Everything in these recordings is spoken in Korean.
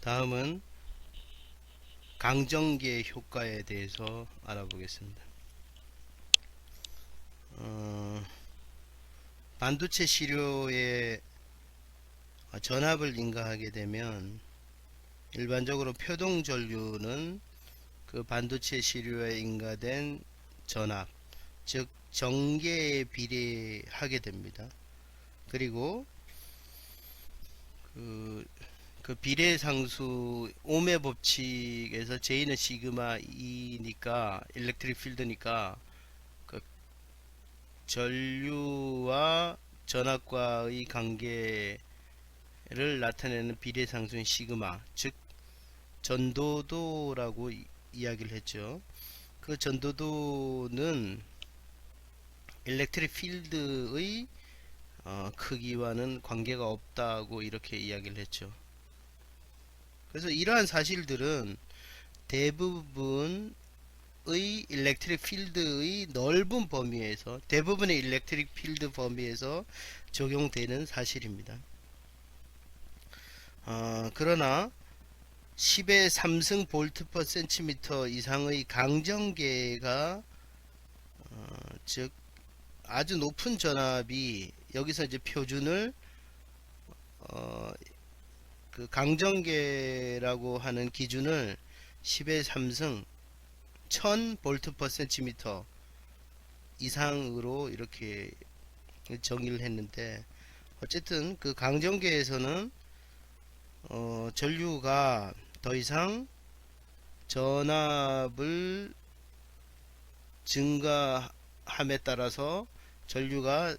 다음은 강정계 효과에 대해서 알아보겠습니다. 어, 반도체 시료에 전압을 인가하게 되면 일반적으로 표동 전류는 그 반도체 시료에 인가된 전압, 즉 전개에 비례하게 됩니다. 그리고 그, 그 비례상수 오음의 법칙에서 J는 시그마 E니까 일렉트릭 필드니까 그 전류와 전압과의 관계를 나타내는 비례상수인 시그마, 즉 전도도라고 이야기를 했죠. 그 전도도는 일렉트릭 필드의 크기와는 관계가 없다고 이렇게 이야기를 했죠. 그래서 이러한 사실들은 대부분의 일렉트릭 필드의 넓은 범위에서, 대부분의 일렉트릭 필드 범위에서 적용되는 사실입니다. 그러나 10의 3승 볼트 퍼 센티미터 이상의 강정계가 즉 아주 높은 전압이, 여기서 이제 표준을 어, 그 강정계라고 하는 기준을 10의 3승 1000 볼트 퍼 센티미터 이상으로 이렇게 정의를 했는데, 어쨌든 그 강정계에서는 전류가 더 이상 전압을 증가함에 따라서 전류가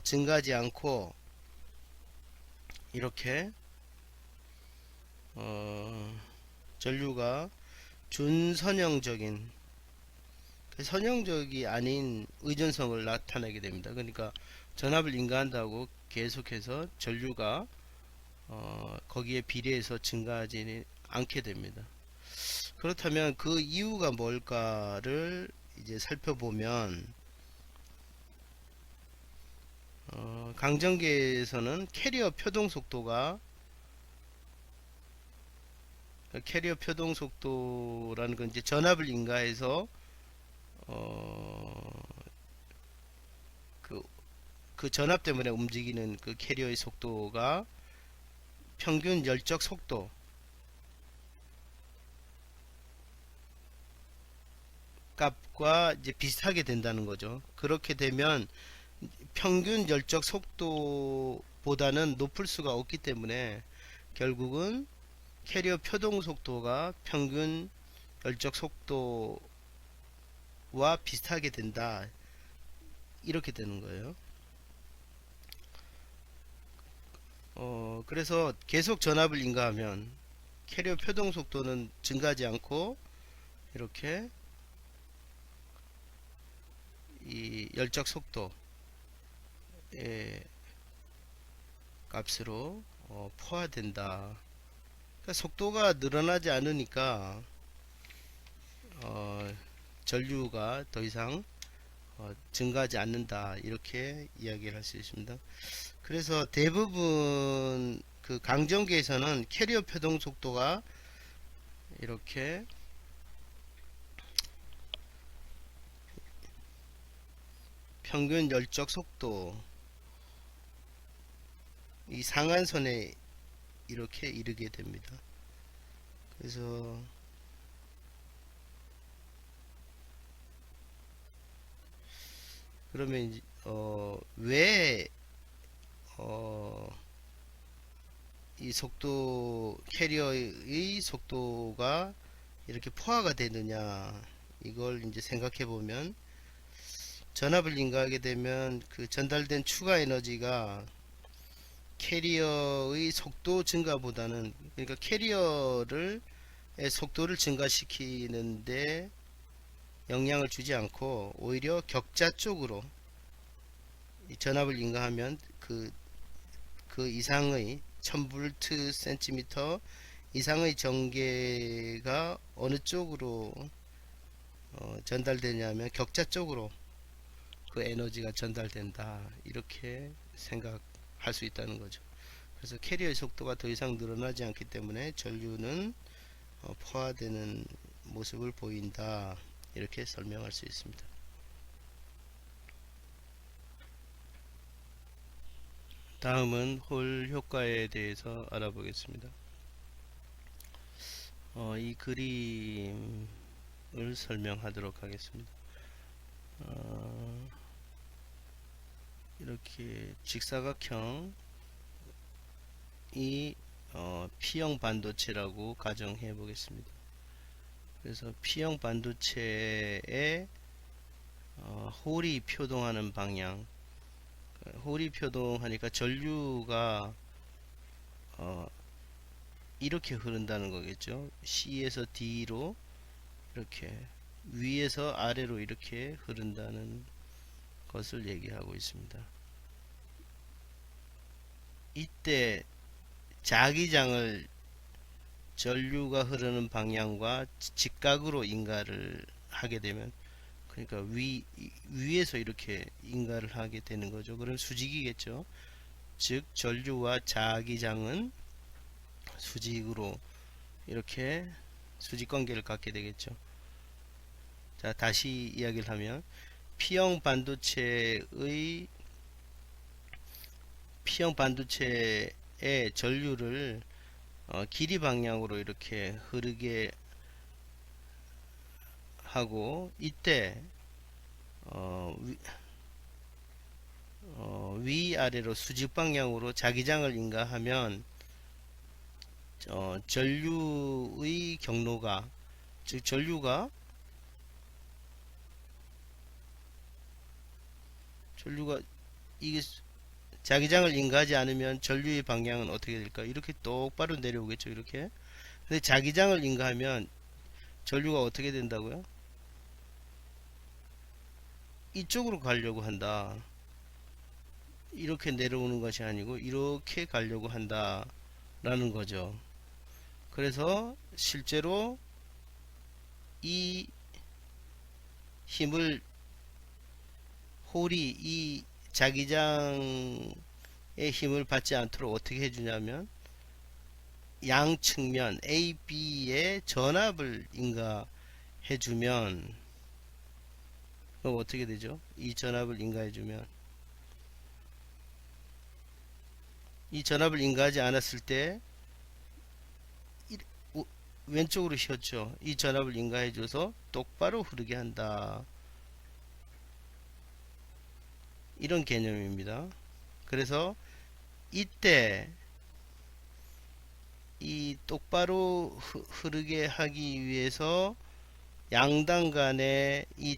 증가하지 않고 이렇게 전류가 준선형적인, 선형적이 아닌 의존성을 나타내게 됩니다. 그러니까 전압을 인가한다고 계속해서 전류가 거기에 비례해서 증가하지 않게 됩니다. 그렇다면 그 이유가 뭘까를 이제 살펴보면, 강정계에서는 캐리어 표동 속도라는 건 이제 전압을 인가해서 어, 그, 그 전압 때문에 움직이는 그 캐리어의 속도가 평균 열적 속도 값과 이제 비슷하게 된다는 거죠. 그렇게 되면 평균 열적 속도보다는 높을 수가 없기 때문에 결국은 캐리어 표동 속도가 평균 열적 속도와 비슷하게 된다, 이렇게 되는 거예요. 그래서 계속 전압을 인가하면 캐리어 표동 속도는 증가하지 않고 이렇게 이 열적 속도의 값으로 포화된다. 그러니까 속도가 늘어나지 않으니까 어, 전류가 더 이상 증가하지 않는다, 이렇게 이야기를 할 수 있습니다. 그래서 대부분 그 강정계에서는 캐리어 표동 속도가 이렇게 평균 열적 속도 이 상한선에 이렇게 이르게 됩니다. 그래서 그러면 이제 왜 이 속도, 캐리어의 속도가 이렇게 포화가 되느냐, 이걸 이제 생각해 보면, 전압을 인가하게 되면 그 전달된 추가 에너지가 캐리어의 속도 증가보다는, 그러니까 캐리어를 속도를 증가시키는데 영향을 주지 않고 오히려 격자 쪽으로 이 전압을 인가하면 그 이상의 1000볼트 센티미터 이상의 전개가 어느 쪽으로 전달되냐면 격자 쪽으로 그 에너지가 전달된다, 이렇게 생각할 수 있다는 거죠. 그래서 캐리어의 속도가 더 이상 늘어나지 않기 때문에 전류는 포화되는 모습을 보인다, 이렇게 설명할 수 있습니다. 다음은 홀 효과에 대해서 알아보겠습니다. 이 그림을 설명하도록 하겠습니다. 이렇게 직사각형이 P형 반도체라고 가정해 보겠습니다. 그래서 P형 반도체에 홀이 표동하는 방향, 홀이 표동하니까 전류가 이렇게 흐른다는 거겠죠. C에서 D로 이렇게 위에서 아래로 이렇게 흐른다는 것을 얘기하고 있습니다. 이때 자기장을 전류가 흐르는 방향과 직각으로 인가를 하게 되면, 그러니까 위에서 이렇게 인가를 하게 되는 거죠. 그럼 수직이겠죠. 즉 전류와 자기장은 수직으로 이렇게 수직 관계를 갖게 되겠죠. 자, 다시 이야기를 하면 P형 반도체의 전류를 길이 방향으로 이렇게 흐르게 하고, 이때 위아래로 수직 방향으로 자기장을 인가하면 전류의 경로가, 즉 전류가 이게 자기장을 인가하지 않으면 전류의 방향은 어떻게 될까? 이렇게 똑바로 내려오겠죠. 이렇게. 근데 자기장을 인가하면 전류가 어떻게 된다고요? 이쪽으로 가려고 한다. 이렇게 내려오는 것이 아니고 이렇게 가려고 한다 라는 거죠. 그래서 실제로 이 힘을, 홀이 이 자기장의 힘을 받지 않도록 어떻게 해주냐면 양 측면 A, B에 전압을 인가해주면, 그럼 어떻게 되죠? 이 전압을 인가해주면, 이 전압을 인가하지 않았을 때 왼쪽으로 휘었죠. 이 전압을 인가해줘서 똑바로 흐르게 한다, 이런 개념입니다. 그래서 이때 이 똑바로 흐르게 하기 위해서 양당 간에 이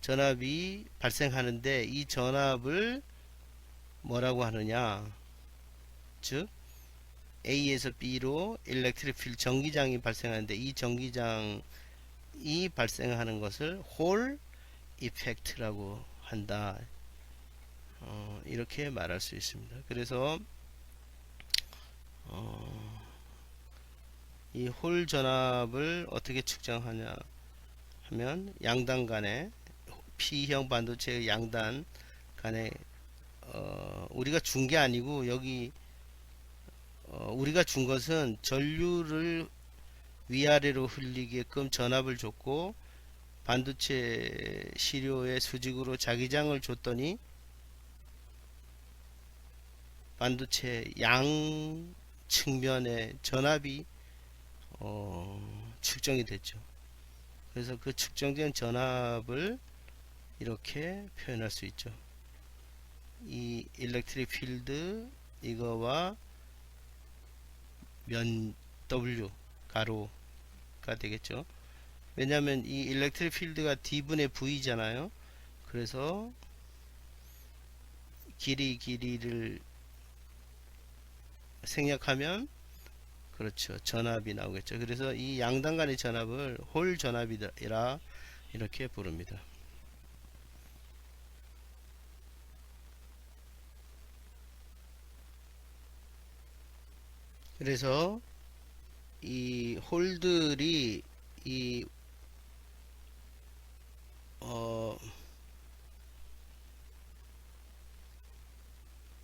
전압이 발생하는데, 이 전압을 뭐라고 하느냐, 즉 A에서 B로 일렉트릭 필드 전기장이 발생하는데, 이 전기장이 발생하는 것을 홀 이펙트라고 한다, 이렇게 말할 수 있습니다. 그래서 이 홀 전압을 어떻게 측정하냐 하면, 양단 간에 P형 반도체의 양단 간에 우리가 준 게 아니고, 여기 우리가 준 것은 전류를 위아래로 흘리게끔 전압을 줬고 반도체 시료에 수직으로 자기장을 줬더니 반도체 양 측면에 전압이 측정이 됐죠. 그래서 그 측정된 전압을 이렇게 표현할 수 있죠. 이 일렉트릭 필드 이거와 면 W 가로가 되겠죠. 왜냐하면 이 일렉트릭 필드가 D분의 V잖아요. 그래서 길이를 생략하면, 그렇죠, 전압이 나오겠죠. 그래서 이 양단 간의 전압을 홀 전압이라 이렇게 부릅니다. 그래서 이 홀들이 이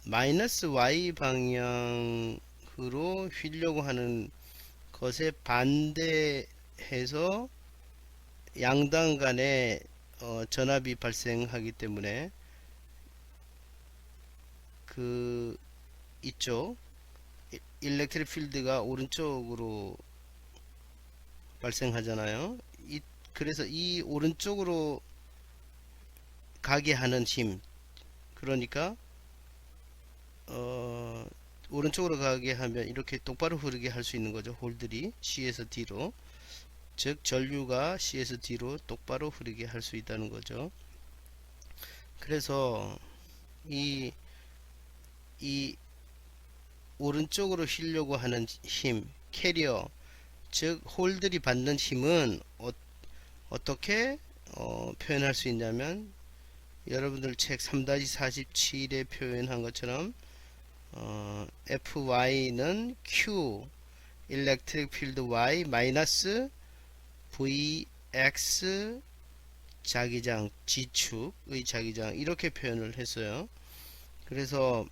마이너스 y 방향으로 휘려고 하는 것에 반대해서 양당 간에 전압이 발생하기 때문에 그 이쪽 일렉트릭 필드가 오른쪽으로 발생하잖아요. 그래서 이 오른쪽으로 가게 하는 힘, 그러니까 오른쪽으로 가게 하면 이렇게 똑바로 흐르게 할 수 있는 거죠. 홀들이 C에서 D로, 즉 전류가 C에서 D로 똑바로 흐르게 할 수 있다는 거죠. 그래서 이 오른쪽으로 휘려고 하는 힘, 캐리어, 즉 홀들이 받는 힘은 어떻게 표현할 수 있냐면, 여러분들 책 3-47에 표현한 것처럼 FY는 Q 일렉트릭 필드 Y 마이너스 VX 자기장 G축의 자기장, 이렇게 표현을 했어요. 그래서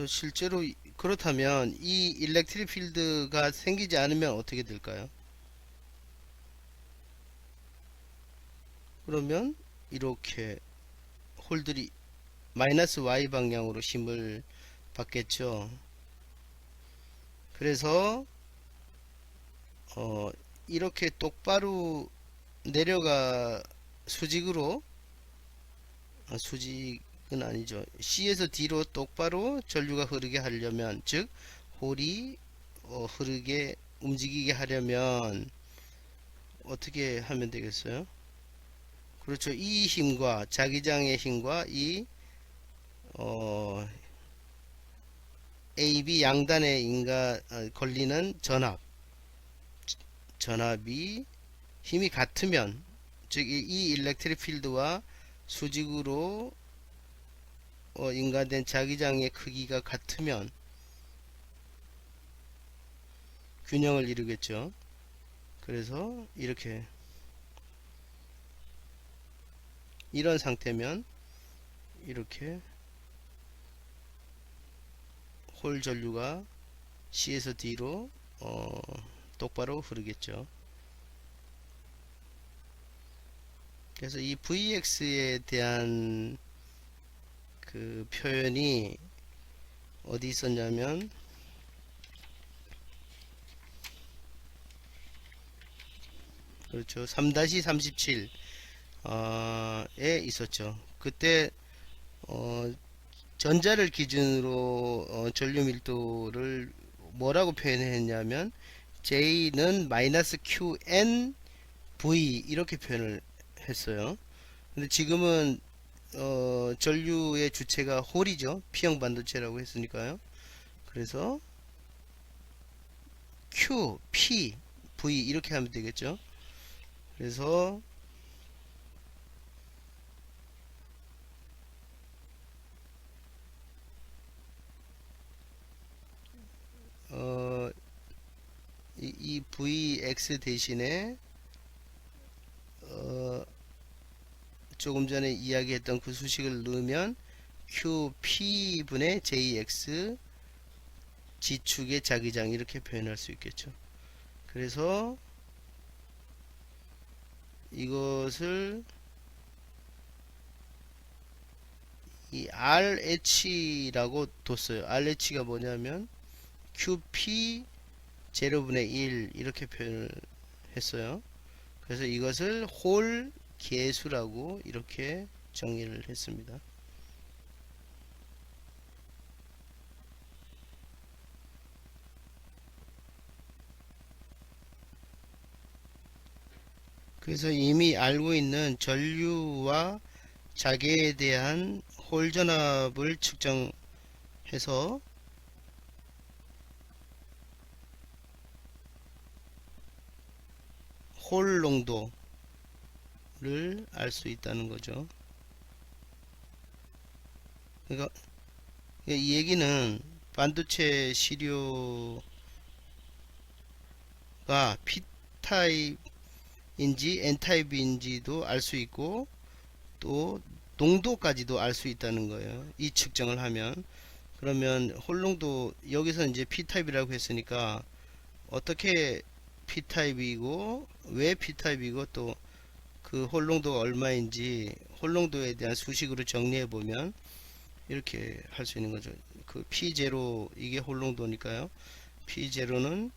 실제로 그렇다면 이 일렉트릭 필드가 생기지 않으면 어떻게 될까요? 그러면 이렇게 홀들이 마이너스 Y 방향으로 힘을 받겠죠. 그래서 이렇게 똑바로 내려가 수직으로, 수직은 아니죠. C에서 D로 똑바로 전류가 흐르게 하려면, 즉 홀이 흐르게 움직이게 하려면 어떻게 하면 되겠어요? 그렇죠. 이 힘과 자기장의 힘과 이 AB 양단에 걸리는 전압이 힘이 같으면, 즉 이 일렉트릭 필드와 수직으로 인가된 자기장의 크기가 같으면 균형을 이루겠죠. 그래서 이런 상태면 이렇게 홀 전류가 C에서 D로 똑바로 흐르겠죠. 그래서 이 VX에 대한 그 표현이 어디 있었냐면, 그렇죠. 3-37 에 있었죠. 그때 전자를 기준으로 전류 밀도를 뭐라고 표현했냐면 J는 마이너스 QN V 이렇게 표현을 했어요. 근데 지금은 전류의 주체가 홀이죠. P형 반도체라고 했으니까요. 그래서 Q, P, V 이렇게 하면 되겠죠. 그래서 이 VX 대신에 조금 전에 이야기했던 그 수식을 넣으면 QP분의 JX G축의 자기장, 이렇게 표현할 수 있겠죠. 그래서 이것을 이 RH라고 뒀어요. RH가 뭐냐면 QP 제로분의 1 이렇게 표현을 했어요. 그래서 이것을 홀 계수라고 이렇게 정의를 했습니다. 그래서 이미 알고 있는 전류와 자개에 대한 홀 전압을 측정해서 홀 농도를 알 수 있다는 거죠. 그러니까 이 얘기는 반도체 시료가 P타입인지 N타입인지도 알 수 있고, 또 농도까지도 알 수 있다는 거예요. 이 측정을 하면. 그러면 홀농도 여기서 이제 P타입이라고 했으니까 어떻게 P타입이고 왜 P타입이고 또 그 홀농도가 얼마인지 홀농도에 대한 수식으로 정리해 보면 이렇게 할 수 있는 거죠. 그 P0 이게 홀농도니까요. P0는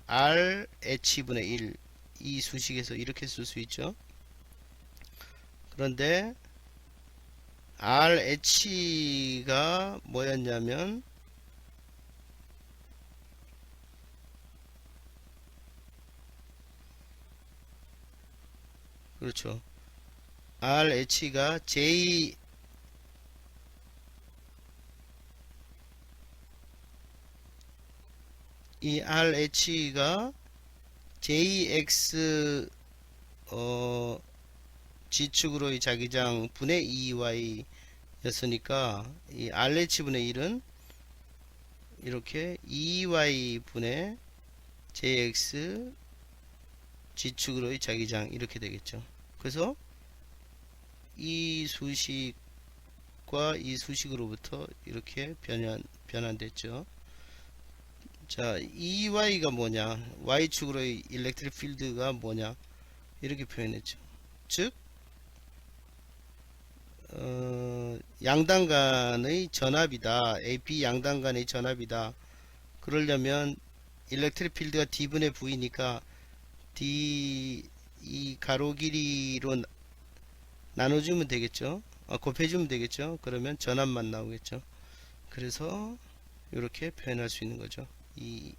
QRH분의 1 이 수식에서 이렇게 쓸 수 있죠. 그런데 RH가 뭐였냐면 그렇죠. RH가 이 RH가 JX G축으로의 자기장 분의 2Y 였으니까 이 RH 분의 1은 이렇게 2Y 분의 JX G축으로의 자기장 이렇게 되겠죠. 그래서 이 수식과 이 수식으로부터 이렇게 변환됐죠. 자, EY가 뭐냐? Y축으로의 일렉트릭 필드가 뭐냐? 이렇게 표현했죠. 즉, 양단 간의 전압이다. AP 양단 간의 전압이다. 그러려면 일렉트릭 필드가 D분의 V니까 D 이 가로 길이로 나눠주면 되겠죠. 곱해주면 되겠죠. 그러면 전압만 나오겠죠. 그래서 이렇게 표현할 수 있는 거죠. 이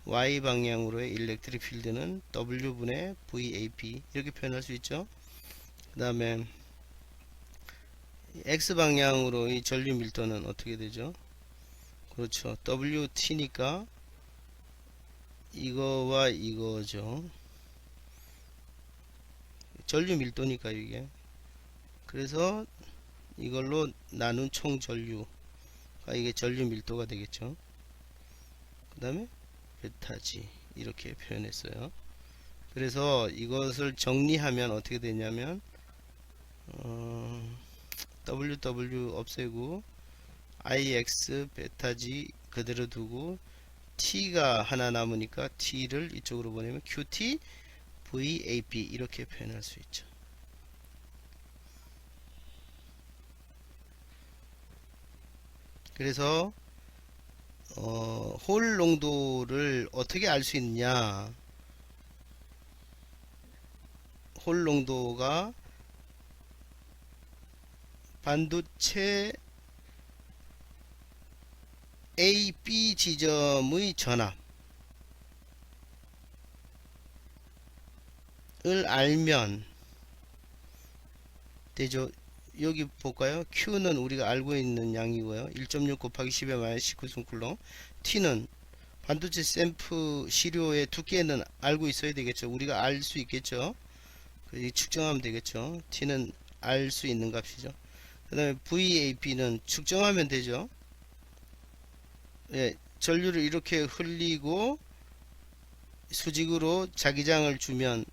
Y 방향으로의 일렉트릭 필드는 W분의 VAP 이렇게 표현할 수 있죠. 그 다음에 X 방향으로의 전류 밀도는 어떻게 되죠? 그렇죠. WT니까 이거와 이거죠. 전류 밀도니까 이게. 그래서 이걸로 나눈 총 전류가 이게 전류 밀도가 되겠죠. 그 다음에 베타지 이렇게 표현했어요. 그래서 이것을 정리하면 어떻게 되냐면 WW 없애고 IX 베타지 그대로 두고 T가 하나 남으니까 T를 이쪽으로 보내면 QT VAP 이렇게 표현할 수 있죠. 그래서 홀 농도를 어떻게 알 수 있느냐? 홀 농도가 반도체 A, B 지점의 전압을 알면 되죠. 여기 볼까요? Q는 우리가 알고 있는 양이고요. 1.6 곱하기 10의 마이너스 19승 쿨롱. T는 반도체 샘프 시료의 두께는 알고 있어야 되겠죠. 우리가 알 수 있겠죠. 측정하면 되겠죠. T는 알 수 있는 값이죠. 그 다음에 VAP는 측정하면 되죠. 예, 전류를 이렇게 흘리고 수직으로 자기장을 주면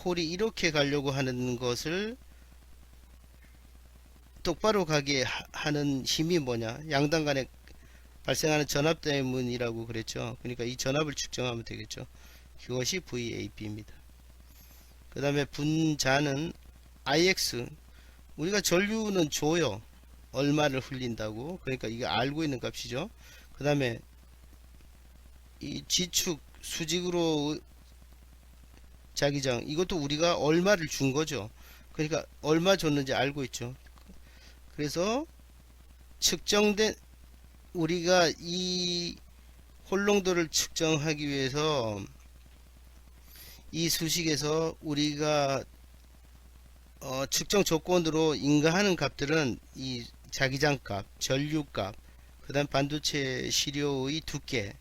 홀이 이렇게 가려고 하는 것을 똑바로 가게 하는 힘이 뭐냐? 양단 간에 발생하는 전압 때문이라고 그랬죠. 그러니까 이 전압을 측정하면 되겠죠. 그것이 VAP입니다. 그 다음에 분자는 IX. 우리가 전류는 줘요. 얼마를 흘린다고. 그러니까 이게 알고 있는 값이죠. 그 다음에 이 G축 수직으로 자기장 이것도 우리가 얼마를 준 거죠. 그러니까 얼마 줬는지 알고 있죠. 그래서 측정된 우리가 이 홀농도를 측정하기 위해서 이 수식에서 우리가 측정 조건으로 인가하는 값들은 이 자기장값, 전류값, 그 다음 반도체 시료의 두께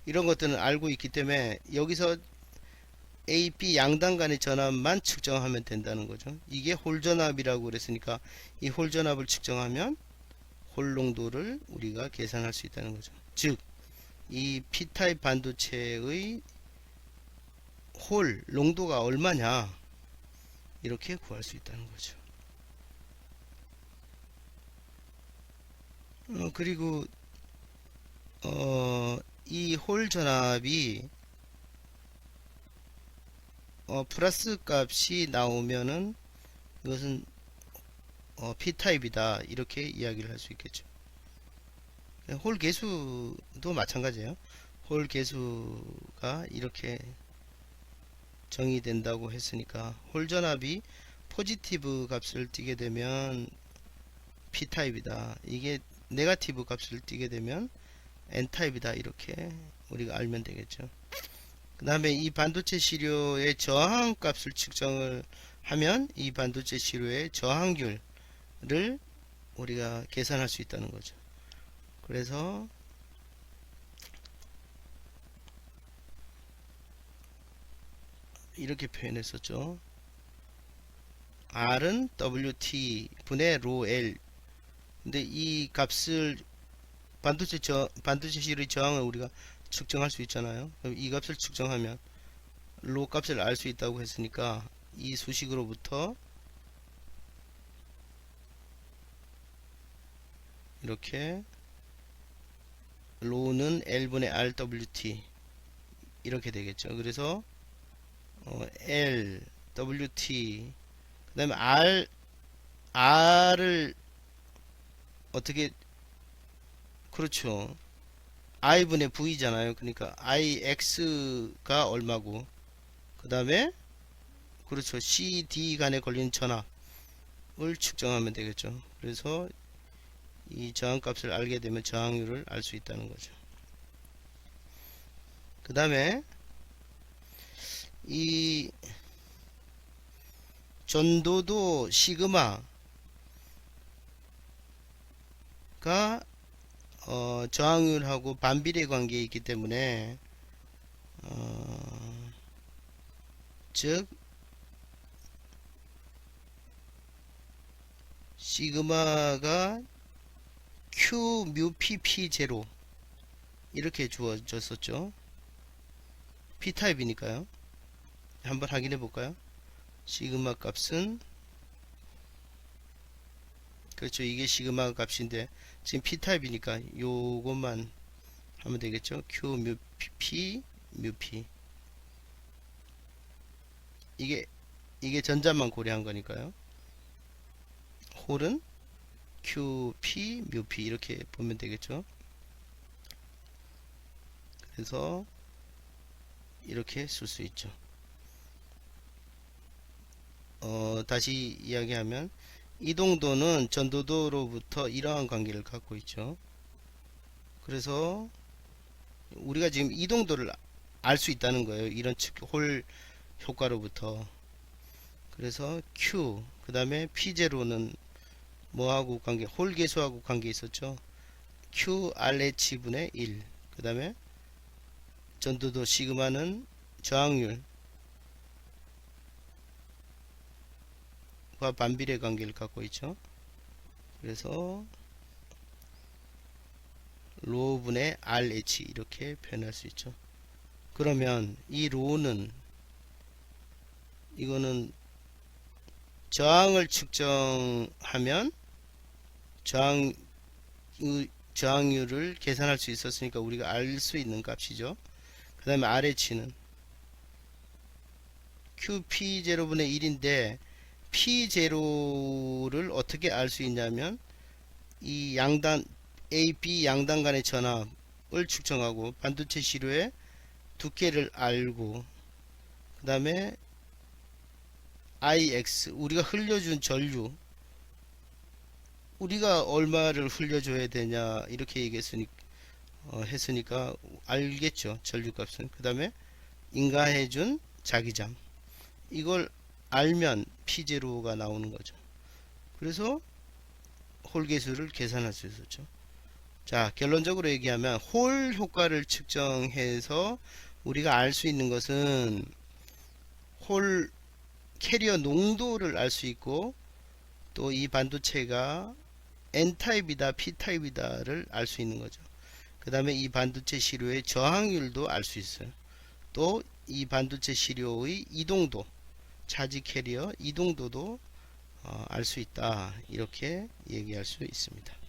이런 것들은 알고 있기 때문에 여기서 A, B 양단 간의 전압만 측정하면 된다는 거죠. 이게 홀전압이라고 그랬으니까 이 홀전압을 측정하면 홀농도를 우리가 계산할 수 있다는 거죠. 즉, 이 P타입 반도체의 홀 농도가 얼마냐? 이렇게 구할 수 있다는 거죠. 그리고 이 홀 전압이 플러스 값이 나오면은 이것은 P타입이다 이렇게 이야기를 할 수 있겠죠. 홀 개수도 마찬가지예요. 홀 개수가 이렇게 정의된다고 했으니까 홀 전압이 포지티브 값을 띠게 되면 P타입이다. 이게 네가티브 값을 띠게 되면 N타입이다. 이렇게 우리가 알면 되겠죠. 그 다음에 이 반도체 시료의 저항 값을 측정을 하면 이 반도체 시료의 저항률을 우리가 계산할 수 있다는 거죠. 그래서 이렇게 표현했었죠. R은 WT 분의 로 L. 근데 이 값을 반도체 시료의 저항을 우리가 측정할 수 있잖아요. 그럼 이 값을 측정하면 로 값을 알 수 있다고 했으니까 이 수식으로부터 이렇게 로는 L분의 RWT 이렇게 되겠죠. 그래서 L, WT 그 다음에 R을 어떻게 그렇죠. I분의 V잖아요. 그러니까 IX가 얼마고 그 다음에 그렇죠. CD 간에 걸리는 전압을 측정하면 되겠죠. 그래서 이 저항값을 알게 되면 저항률을 알 수 있다는 거죠. 그 다음에 이 전도도 시그마가 저항률하고 반비례 관계에 있기 때문에 즉 시그마가 Q 뮤 PP 제로 이렇게 주어졌었죠. P타입이니까요. 한번 확인해 볼까요? 시그마 값은 그렇죠. 이게 시그마 값인데 지금 P타입이니까 요것만 하면 되겠죠. Q 뮤 P 뮤 P 이게 전자만 고려한 거니까요. 홀은 QP, 뮤P 이렇게 보면 되겠죠. 그래서 이렇게 쓸 수 있죠. 다시 이야기하면 이동도는 전도도로부터 이러한 관계를 갖고 있죠. 그래서 우리가 지금 이동도를 알 수 있다는 거예요. 이런 홀 효과로부터. 그래서 Q 그 다음에 P0는 뭐하고 관계, 홀 개수하고 관계 있었죠. QRH 분의 1. 그 다음에 전도도 시그마는 저항률과 반비례 관계를 갖고 있죠. 그래서 로 분의 RH 이렇게 표현할 수 있죠. 그러면 이 로는 이거는 저항을 측정하면 저항률을 계산할 수 있었으니까 우리가 알 수 있는 값이죠. 그 다음에 RH는 QP0분의 1인데 P0를 어떻게 알 수 있냐면 이 양단 A, B 양단 간의 전압을 측정하고 반도체 시료의 두께를 알고 그 다음에 IX 우리가 흘려준 전류 우리가 얼마를 흘려줘야 되냐 이렇게 얘기했으니까 했으니까 알겠죠. 전류값은. 그 다음에 인가해준 자기장 이걸 알면 P0가 나오는 거죠. 그래서 홀개수를 계산할 수 있었죠. 자, 결론적으로 얘기하면 홀 효과를 측정해서 우리가 알 수 있는 것은 홀 캐리어 농도를 알 수 있고 또 이 반도체가 N타입이다 P타입이다를 알 수 있는 거죠. 그 다음에 이 반도체 시료의 저항률도 알 수 있어요. 또 이 반도체 시료의 이동도 차지 캐리어 이동도도 알 수 있다. 이렇게 얘기할 수 있습니다.